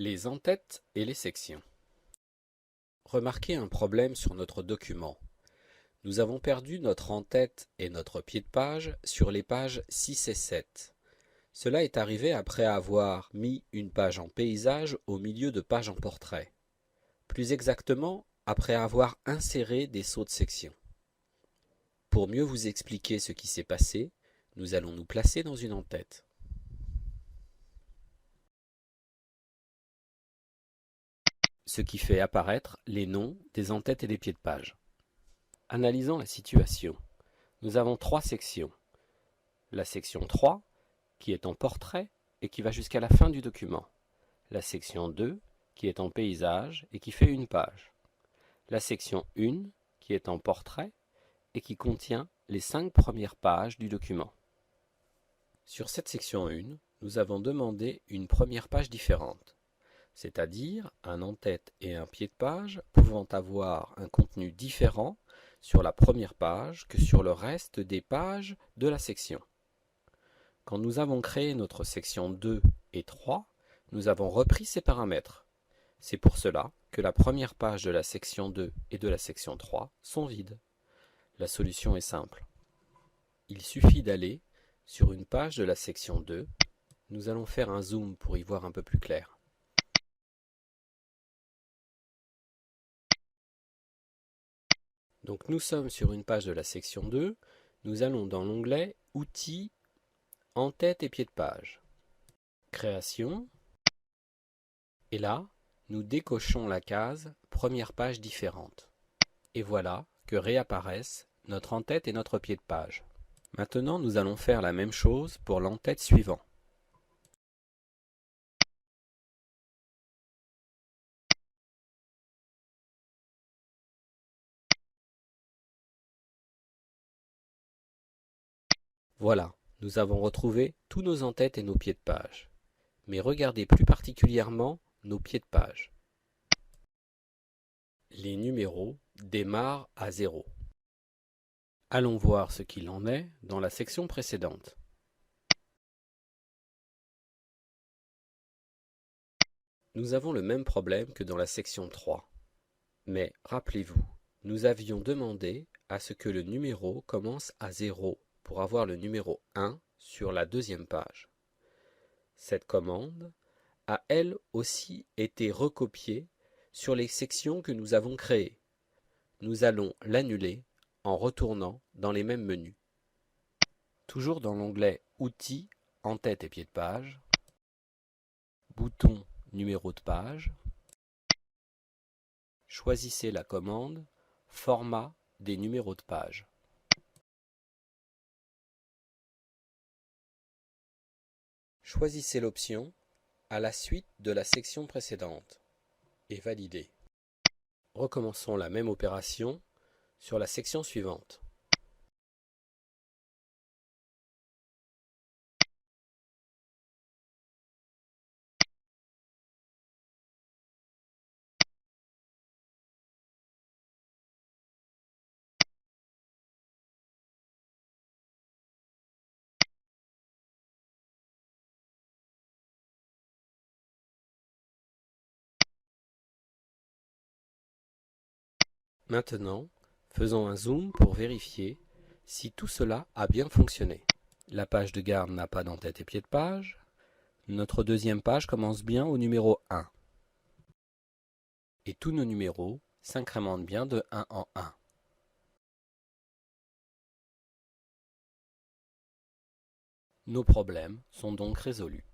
Les en-têtes et les sections. Remarquez un problème sur notre document. Nous avons perdu notre en-tête et notre pied de page sur les pages 6 et 7. Cela est arrivé après avoir mis une page en paysage au milieu de pages en portrait. Plus exactement, après avoir inséré des sauts de section. Pour mieux vous expliquer ce qui s'est passé, nous allons nous placer dans une en-tête. Ce qui fait apparaître les noms des en-têtes et des pieds de page. Analysons la situation. Nous avons trois sections. La section 3, qui est en portrait et qui va jusqu'à la fin du document. La section 2, qui est en paysage et qui fait une page. La section 1, qui est en portrait et qui contient les 5 premières pages du document. Sur cette section 1, nous avons demandé une première page différente, c'est-à-dire un en-tête et un pied de page pouvant avoir un contenu différent sur la première page que sur le reste des pages de la section. Quand nous avons créé notre section 2 et 3, nous avons repris ces paramètres. C'est pour cela que la première page de la section 2 et de la section 3 sont vides. La solution est simple. Il suffit d'aller sur une page de la section 2. Nous allons faire un zoom pour y voir un peu plus clair. Donc nous sommes sur une page de la section 2. Nous allons dans l'onglet Outils, en-tête et pied de page. Création. Et là, nous décochons la case Première page différente. Et voilà que réapparaissent notre en-tête et notre pied de page. Maintenant, nous allons faire la même chose pour l'en-tête suivant. Voilà, nous avons retrouvé tous nos en-têtes et nos pieds de page. Mais regardez plus particulièrement nos pieds de page. Les numéros démarrent à 0. Allons voir ce qu'il en est dans la section précédente. Nous avons le même problème que dans la section 3. Mais rappelez-vous, nous avions demandé à ce que le numéro commence à 0 pour avoir le numéro 1 sur la deuxième page. Cette commande a elle aussi été recopiée sur les sections que nous avons créées. Nous allons l'annuler en retournant dans les mêmes menus. Toujours dans l'onglet Outils, en-tête et pied de page, bouton Numéro de page, choisissez la commande Format des numéros de page. Choisissez l'option à la suite de la section précédente et validez. Recommençons la même opération sur la section suivante. Maintenant, faisons un zoom pour vérifier si tout cela a bien fonctionné. La page de garde n'a pas d'en-tête et pied de page. Notre deuxième page commence bien au numéro 1. Et tous nos numéros s'incrémentent bien de 1 en 1. Nos problèmes sont donc résolus.